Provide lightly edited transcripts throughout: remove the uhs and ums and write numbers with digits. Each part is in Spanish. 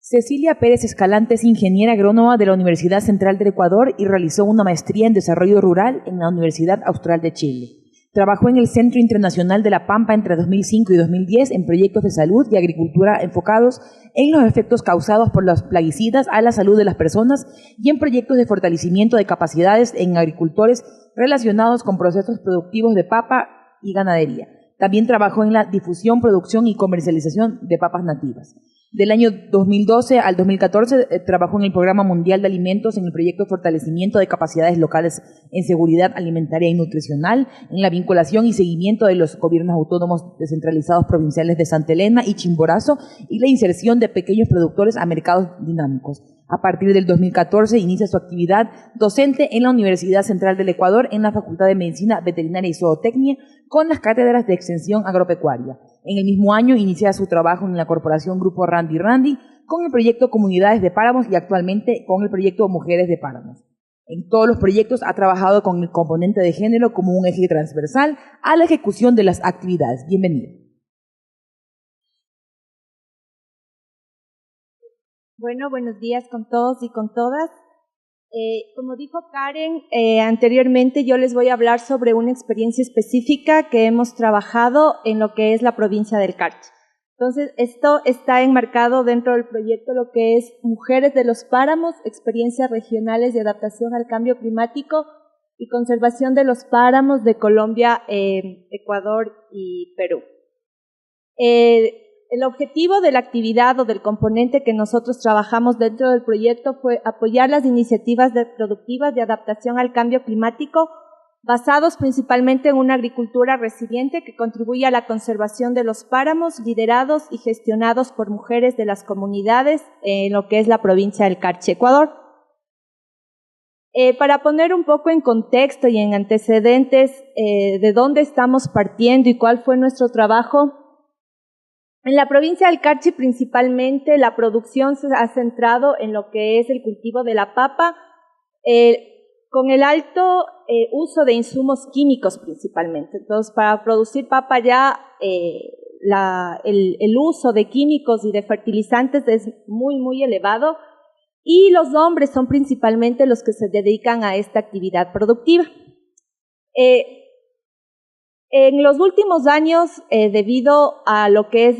Cecilia Pérez Escalante es ingeniera agrónoma de la Universidad Central del Ecuador y realizó una maestría en desarrollo rural en la Universidad Austral de Chile. Trabajó en el Centro Internacional de la Pampa entre 2005 y 2010 en proyectos de salud y agricultura enfocados en los efectos causados por los plaguicidas a la salud de las personas y en proyectos de fortalecimiento de capacidades en agricultores relacionados con procesos productivos de papa y ganadería. También trabajó en la difusión, producción y comercialización de papas nativas. Del año 2012 al 2014 trabajó en el Programa Mundial de Alimentos en el proyecto de fortalecimiento de capacidades locales en seguridad alimentaria y nutricional, en la vinculación y seguimiento de los gobiernos autónomos descentralizados provinciales de Santa Elena y Chimborazo y la inserción de pequeños productores a mercados dinámicos. A partir del 2014 inicia su actividad docente en la Universidad Central del Ecuador en la Facultad de Medicina Veterinaria y Zootecnia con las cátedras de extensión agropecuaria. En el mismo año inicia su trabajo en la corporación Grupo Randy Randy con el proyecto Comunidades de Páramos y actualmente con el proyecto Mujeres de Páramos. En todos los proyectos ha trabajado con el componente de género como un eje transversal a la ejecución de las actividades. Bienvenido. Bueno, buenos días con todos y con todas. Como dijo Karen anteriormente, yo les voy a hablar sobre una experiencia específica que hemos trabajado en lo que es la provincia del Carchi. Entonces, esto está enmarcado dentro del proyecto lo que es Mujeres de los Páramos, experiencias regionales de adaptación al cambio climático y conservación de los páramos de Colombia, Ecuador y Perú. El objetivo de la actividad o del componente que nosotros trabajamos dentro del proyecto fue apoyar las iniciativas productivas de adaptación al cambio climático basados principalmente en una agricultura resiliente que contribuye a la conservación de los páramos, liderados y gestionados por mujeres de las comunidades en lo que es la provincia del Carchi, Ecuador. Para poner un poco en contexto y en antecedentes de dónde estamos partiendo y cuál fue nuestro trabajo, en la provincia del Carchi principalmente la producción se ha centrado en lo que es el cultivo de la papa, con el alto uso de insumos químicos principalmente. Entonces, para producir papa ya el uso de químicos y de fertilizantes es muy elevado y los hombres son principalmente los que se dedican a esta actividad productiva. En los últimos años, debido a lo que es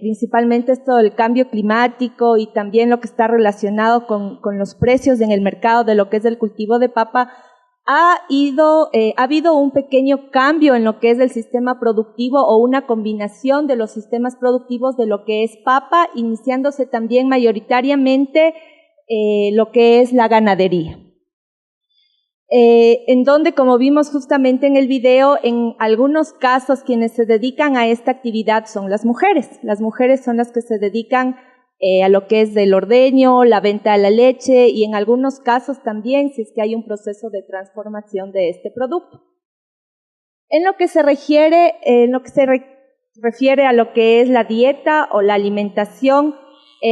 principalmente esto del cambio climático y también lo que está relacionado con los precios en el mercado de lo que es el cultivo de papa, ha habido un pequeño cambio en lo que es el sistema productivo o una combinación de los sistemas productivos de lo que es papa, iniciándose también mayoritariamente lo que es la ganadería. En donde, como vimos justamente en el video, en algunos casos quienes se dedican a esta actividad son las mujeres. Las mujeres son las que se dedican a lo que es el ordeño, la venta de la leche y en algunos casos también si es que hay un proceso de transformación de este producto. En lo que se refiere a lo que es la dieta o la alimentación,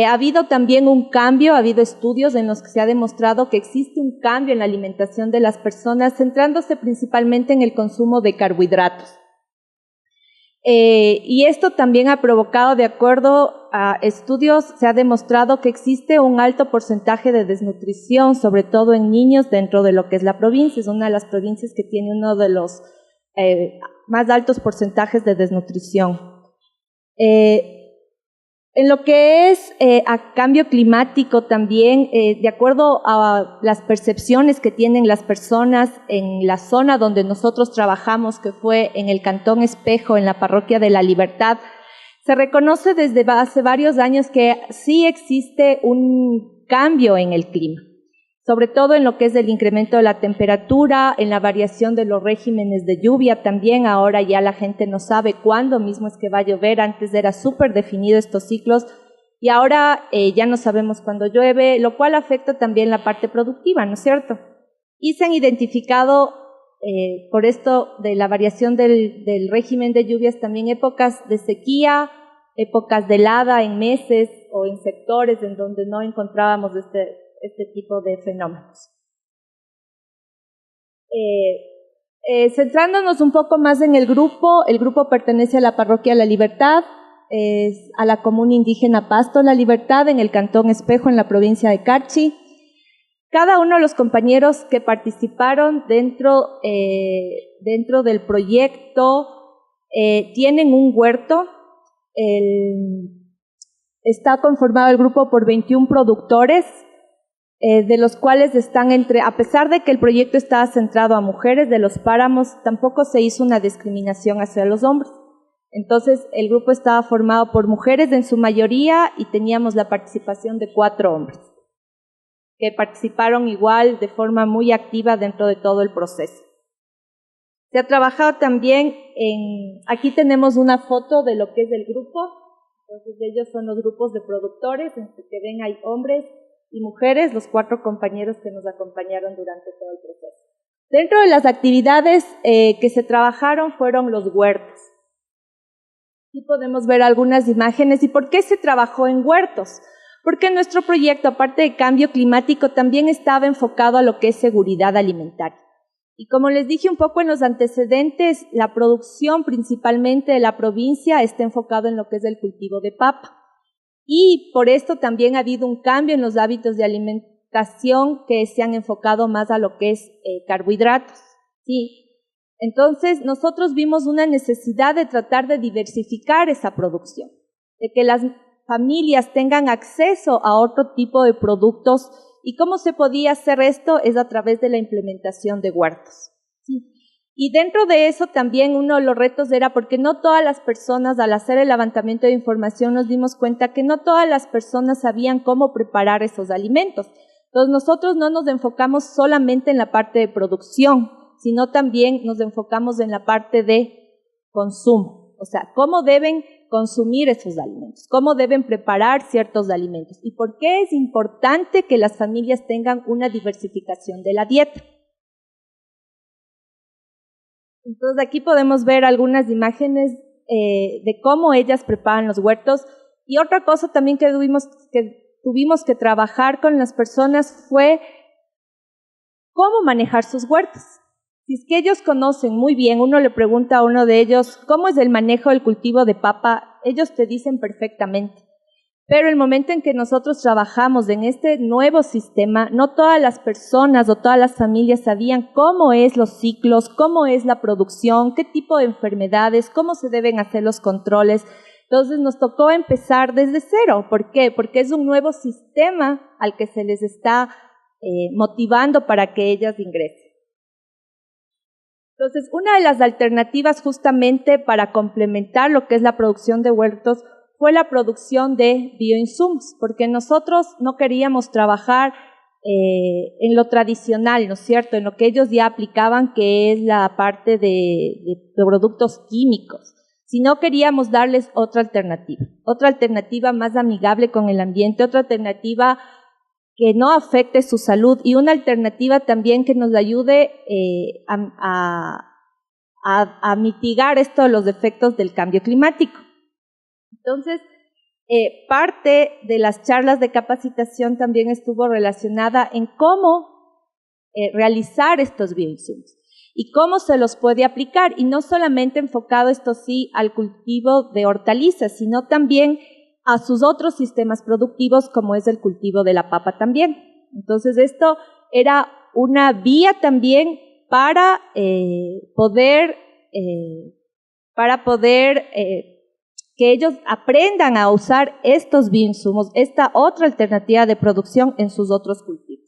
ha habido también un cambio, ha habido estudios en los que se ha demostrado que existe un cambio en la alimentación de las personas, centrándose principalmente en el consumo de carbohidratos. Y esto también ha provocado, de acuerdo a estudios, se ha demostrado que existe un alto porcentaje de desnutrición, sobre todo en niños dentro de lo que es la provincia. Es una de las provincias que tiene uno de los más altos porcentajes de desnutrición. En lo que es a cambio climático también, de acuerdo a las percepciones que tienen las personas en la zona donde nosotros trabajamos, que fue en el Cantón Espejo, en la Parroquia de la Libertad, se reconoce desde hace varios años que sí existe un cambio en el clima, sobre todo en lo que es el incremento de la temperatura, en la variación de los regímenes de lluvia también. Ahora ya la gente no sabe cuándo mismo es que va a llover. Antes era súper definido estos ciclos y ahora ya no sabemos cuándo llueve, lo cual afecta también la parte productiva, ¿no es cierto? Y se han identificado por esto de la variación del régimen de lluvias también épocas de sequía, épocas de helada en meses o en sectores en donde no encontrábamos este tipo de fenómenos. Centrándonos un poco más en el grupo pertenece a la Parroquia La Libertad. es a la comuna indígena Pasto La Libertad en el cantón Espejo en la provincia de Carchi. Cada uno de los compañeros que participaron dentro del proyecto tienen un huerto. Está conformado el grupo por 21 productores, de los cuales están a pesar de que el proyecto estaba centrado a mujeres, de los páramos tampoco se hizo una discriminación hacia los hombres. Entonces el grupo estaba formado por mujeres en su mayoría y teníamos la participación de 4 hombres, que participaron igual de forma muy activa dentro de todo el proceso. Se ha trabajado también aquí tenemos una foto de lo que es el grupo, entonces ellos son los grupos de productores, en que ven hay hombres y mujeres, los 4 compañeros que nos acompañaron durante todo el proceso. Dentro de las actividades que se trabajaron fueron los huertos. Aquí podemos ver algunas imágenes. ¿Y por qué se trabajó en huertos? Porque nuestro proyecto, aparte de cambio climático, también estaba enfocado a lo que es seguridad alimentaria. Y como les dije un poco en los antecedentes, la producción principalmente de la provincia está enfocado en lo que es el cultivo de papa. Y por esto también ha habido un cambio en los hábitos de alimentación que se han enfocado más a lo que es carbohidratos. ¿Sí? Entonces, nosotros vimos una necesidad de tratar de diversificar esa producción, de que las familias tengan acceso a otro tipo de productos. ¿Y cómo se podía hacer esto? Es a través de la implementación de huertos. ¿Sí? Y dentro de eso también uno de los retos era porque no todas las personas, al hacer el levantamiento de información, nos dimos cuenta que no todas las personas sabían cómo preparar esos alimentos. Entonces nosotros no nos enfocamos solamente en la parte de producción, sino también nos enfocamos en la parte de consumo. O sea, cómo deben consumir esos alimentos, cómo deben preparar ciertos alimentos y por qué es importante que las familias tengan una diversificación de la dieta. Entonces aquí podemos ver algunas imágenes de cómo ellas preparan los huertos. Y otra cosa también que tuvimos que trabajar con las personas fue cómo manejar sus huertos. Si es que ellos conocen muy bien, uno le pregunta a uno de ellos, ¿cómo es el manejo del cultivo de papa? Ellos te dicen perfectamente. Pero el momento en que nosotros trabajamos en este nuevo sistema, no todas las personas o todas las familias sabían cómo es los ciclos, cómo es la producción, qué tipo de enfermedades, cómo se deben hacer los controles. Entonces nos tocó empezar desde cero. ¿Por qué? Porque es un nuevo sistema al que se les está motivando para que ellas ingresen. Entonces, una de las alternativas justamente para complementar lo que es la producción de huertos fue la producción de bioinsumos, porque nosotros no queríamos trabajar en lo tradicional, ¿no es cierto?, en lo que ellos ya aplicaban, que es la parte de productos químicos, sino queríamos darles otra alternativa más amigable con el ambiente, otra alternativa que no afecte su salud y una alternativa también que nos ayude a mitigar los efectos del cambio climático. Entonces, parte de las charlas de capacitación también estuvo relacionada en cómo realizar estos bioinsumos y cómo se los puede aplicar, y no solamente enfocado, esto sí, al cultivo de hortalizas, sino también a sus otros sistemas productivos, como es el cultivo de la papa también. Entonces, esto era una vía también para poder que ellos aprendan a usar estos bioinsumos, esta otra alternativa de producción en sus otros cultivos.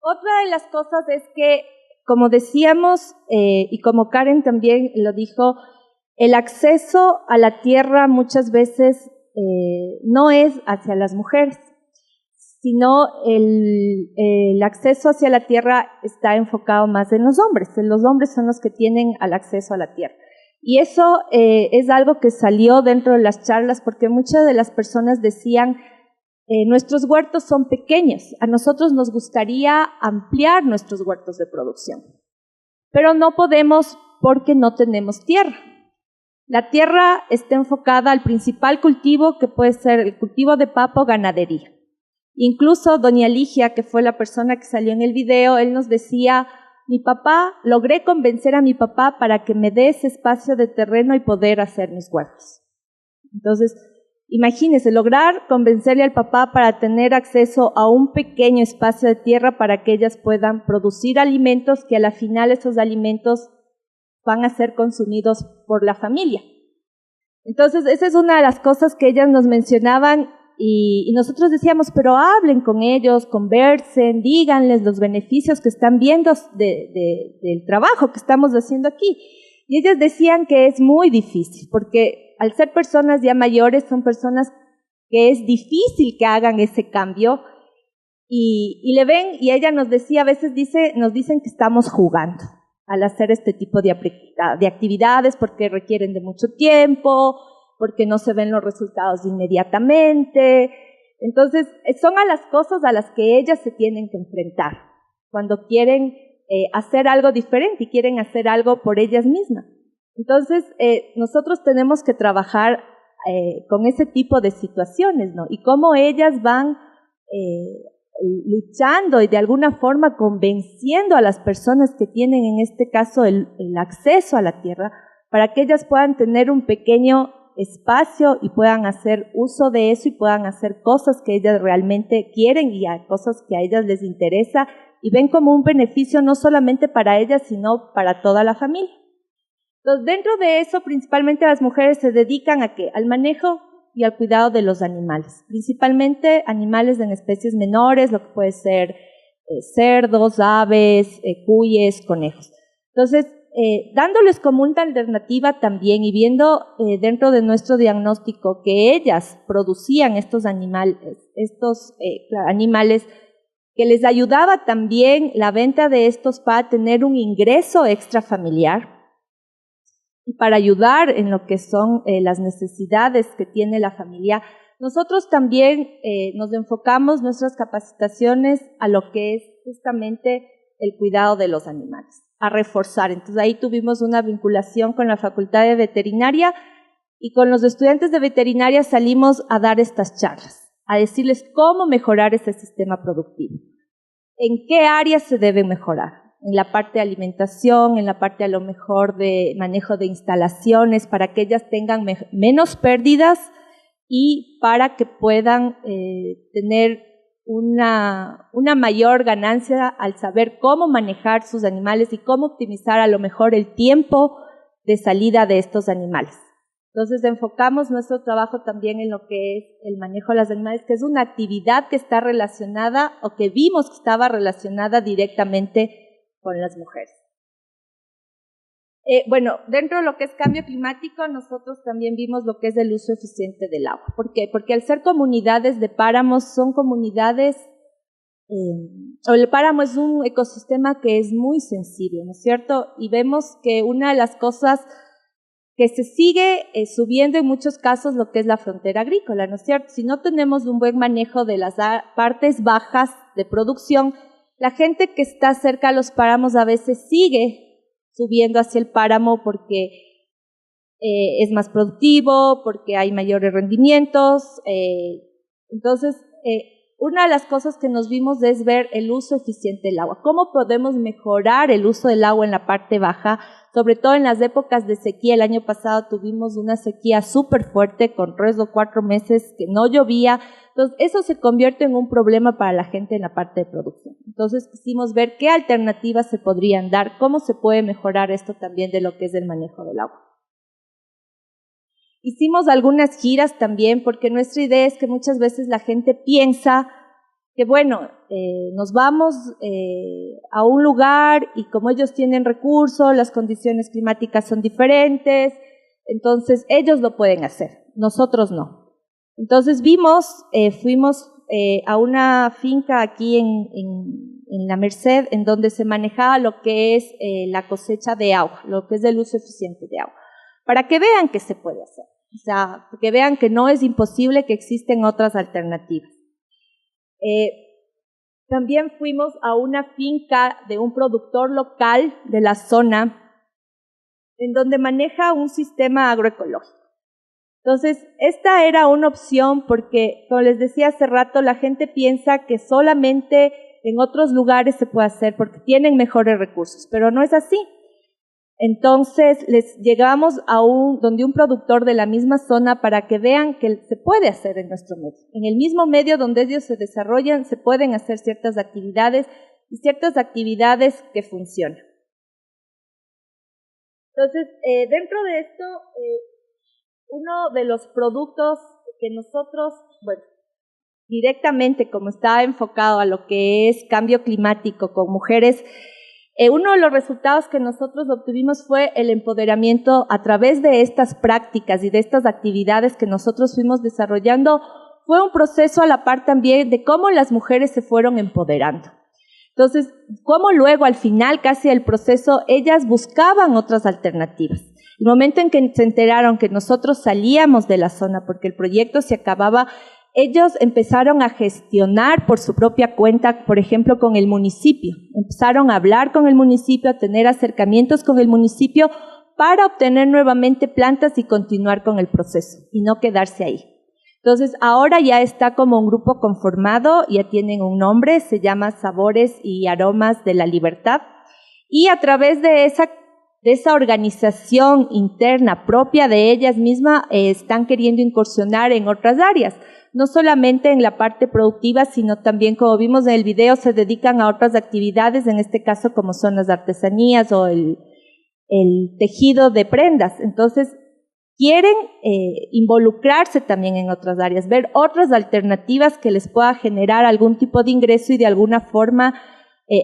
Otra de las cosas es que, como decíamos, y como Karen también lo dijo, el acceso a la tierra muchas veces no es hacia las mujeres, sino el acceso hacia la tierra está enfocado más en los hombres. Los hombres son los que tienen el acceso a la tierra. Y eso es algo que salió dentro de las charlas, porque muchas de las personas decían, nuestros huertos son pequeños, a nosotros nos gustaría ampliar nuestros huertos de producción, pero no podemos porque no tenemos tierra. La tierra está enfocada al principal cultivo, que puede ser el cultivo de papa o ganadería. Incluso doña Ligia, que fue la persona que salió en el video, él nos decía, logré convencer a mi papá para que me dé ese espacio de terreno y poder hacer mis huertos. Entonces, imagínense, lograr convencerle al papá para tener acceso a un pequeño espacio de tierra para que ellas puedan producir alimentos que a la final esos alimentos van a ser consumidos por la familia. Entonces, esa es una de las cosas que ellas nos mencionaban y nosotros decíamos, pero hablen con ellos, conversen, díganles los beneficios que están viendo del trabajo que estamos haciendo aquí. Y ellas decían que es muy difícil, porque al ser personas ya mayores, son personas que es difícil que hagan ese cambio y le ven, y ella nos decía, a veces nos dicen que estamos jugando al hacer este tipo de actividades porque requieren de mucho tiempo, porque no se ven los resultados inmediatamente. Entonces, son a las cosas a las que ellas se tienen que enfrentar cuando quieren hacer algo diferente y quieren hacer algo por ellas mismas. Entonces, nosotros tenemos que trabajar con ese tipo de situaciones, ¿no? Y cómo ellas van luchando y de alguna forma convenciendo a las personas que tienen en este caso el acceso a la tierra para que ellas puedan tener un pequeño espacio y puedan hacer uso de eso y puedan hacer cosas que ellas realmente quieren y cosas que a ellas les interesa y ven como un beneficio no solamente para ellas sino para toda la familia. Entonces, dentro de eso, principalmente las mujeres se dedican ¿a qué? Al manejo y al cuidado de los animales, principalmente animales en especies menores, lo que puede ser cerdos, aves, cuyes, conejos. Entonces, dándoles como una alternativa también y viendo dentro de nuestro diagnóstico que ellas producían estos animales que les ayudaba también la venta de estos para tener un ingreso extra familiar y para ayudar en lo que son las necesidades que tiene la familia. Nosotros también nos enfocamos nuestras capacitaciones a lo que es justamente el cuidado de los animales, a reforzar. Entonces ahí tuvimos una vinculación con la Facultad de Veterinaria y con los estudiantes de veterinaria salimos a dar estas charlas, a decirles cómo mejorar ese sistema productivo, en qué áreas se debe mejorar, en la parte de alimentación, en la parte a lo mejor de manejo de instalaciones para que ellas tengan menos pérdidas y para que puedan tener una mayor ganancia al saber cómo manejar sus animales y cómo optimizar a lo mejor el tiempo de salida de estos animales. Entonces enfocamos nuestro trabajo también en lo que es el manejo de los animales, que es una actividad que está relacionada o que vimos que estaba relacionada directamente con las mujeres. Bueno, dentro de lo que es cambio climático, nosotros también vimos lo que es el uso eficiente del agua. ¿Por qué? Porque al ser comunidades de páramos, son comunidades, o el páramo es un ecosistema que es muy sensible, ¿no es cierto? Y vemos que una de las cosas que se sigue subiendo en muchos casos lo que es la frontera agrícola, ¿no es cierto? Si no tenemos un buen manejo de las partes bajas de producción, la gente que está cerca a los páramos a veces sigue subiendo hacia el páramo porque es más productivo, porque hay mayores rendimientos. Entonces, una de las cosas que nos vimos es ver el uso eficiente del agua. ¿Cómo podemos mejorar el uso del agua en la parte baja? Sobre todo en las épocas de sequía. El año pasado tuvimos una sequía súper fuerte con 3 o 4 meses que no llovía. Entonces, eso se convierte en un problema para la gente en la parte de producción. Entonces, quisimos ver qué alternativas se podrían dar, cómo se puede mejorar esto también de lo que es el manejo del agua. Hicimos algunas giras también porque nuestra idea es que muchas veces la gente piensa que bueno, nos vamos a un lugar y como ellos tienen recursos, las condiciones climáticas son diferentes, entonces ellos lo pueden hacer, nosotros no. Entonces fuimos a una finca aquí en La Merced, en donde se manejaba lo que es la cosecha de agua, lo que es el uso eficiente de agua, para que vean que se puede hacer, o sea, que vean que no es imposible, que existen otras alternativas. También fuimos a una finca de un productor local de la zona, en donde maneja un sistema agroecológico. Entonces, esta era una opción porque, como les decía hace rato, la gente piensa que solamente en otros lugares se puede hacer porque tienen mejores recursos, pero no es así. Entonces les llegamos a donde un productor de la misma zona para que vean que se puede hacer en nuestro medio. En el mismo medio donde ellos se desarrollan se pueden hacer ciertas actividades y ciertas actividades que funcionan. Entonces, dentro de esto, uno de los productos que nosotros, bueno, directamente como está enfocado a lo que es cambio climático con mujeres, uno de los resultados que nosotros obtuvimos fue el empoderamiento a través de estas prácticas y de estas actividades que nosotros fuimos desarrollando. Fue un proceso a la par también de cómo las mujeres se fueron empoderando. Entonces, cómo luego al final casi del proceso ellas buscaban otras alternativas. El momento en que se enteraron que nosotros salíamos de la zona porque el proyecto se acababa, ellos empezaron a gestionar por su propia cuenta, por ejemplo, con el municipio. Empezaron a hablar con el municipio, a tener acercamientos con el municipio para obtener nuevamente plantas y continuar con el proceso y no quedarse ahí. Entonces, ahora ya está como un grupo conformado, ya tienen un nombre, se llama Sabores y Aromas de la Libertad. Y a través de esa organización interna propia de ellas mismas, están queriendo incursionar en otras áreas. No solamente en la parte productiva, sino también, como vimos en el video, se dedican a otras actividades, en este caso como son las artesanías o el tejido de prendas. Entonces, quieren involucrarse también en otras áreas, ver otras alternativas que les pueda generar algún tipo de ingreso y de alguna forma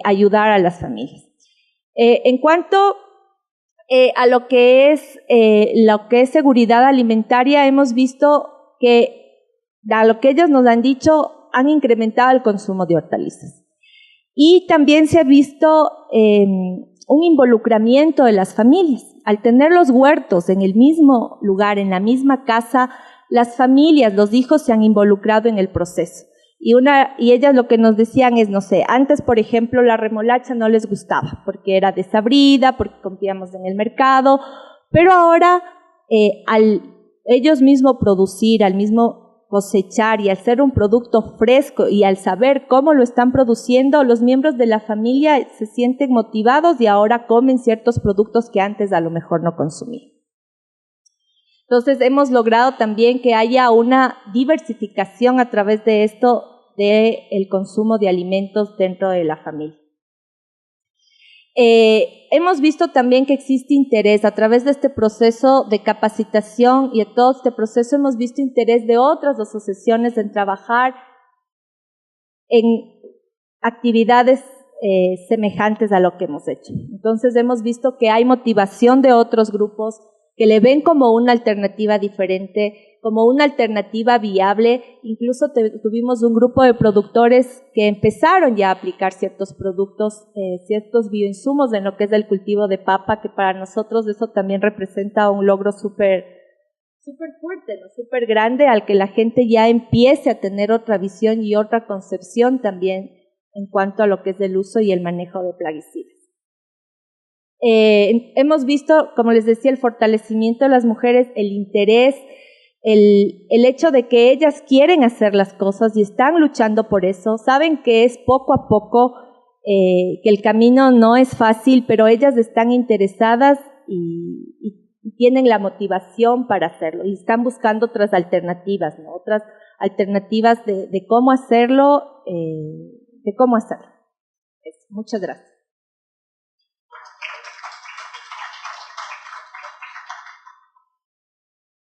ayudar a las familias. En cuanto a lo que es seguridad alimentaria, hemos visto que a lo que ellos nos han dicho, han incrementado el consumo de hortalizas. Y también se ha visto un involucramiento de las familias. Al tener los huertos en el mismo lugar, en la misma casa, las familias, los hijos se han involucrado en el proceso. Y ellas lo que nos decían es, no sé, antes, por ejemplo, la remolacha no les gustaba porque era desabrida, porque comprábamos en el mercado, pero ahora al ellos mismos producir, al mismo cosechar y al ser un producto fresco y al saber cómo lo están produciendo, los miembros de la familia se sienten motivados y ahora comen ciertos productos que antes a lo mejor no consumían. Entonces hemos logrado también que haya una diversificación a través de esto del consumo de alimentos dentro de la familia. Hemos visto también que existe interés a través de este proceso de capacitación y de todo este proceso hemos visto interés de otras asociaciones en trabajar en actividades semejantes a lo que hemos hecho. Entonces hemos visto que hay motivación de otros grupos que le ven como una alternativa diferente, como una alternativa viable. Incluso tuvimos un grupo de productores que empezaron ya a aplicar ciertos productos, ciertos bioinsumos en lo que es el cultivo de papa, que para nosotros eso también representa un logro súper fuerte, ¿no? Súper grande, al que la gente ya empiece a tener otra visión y otra concepción también en cuanto a lo que es el uso y el manejo de plaguicidas. Hemos visto, como les decía, el fortalecimiento de las mujeres, el interés, el hecho de que ellas quieren hacer las cosas y están luchando por eso, saben que es poco a poco, que el camino no es fácil, pero ellas están interesadas y tienen la motivación para hacerlo y están buscando otras alternativas, ¿no? Otras alternativas de cómo hacerlo, Muchas gracias.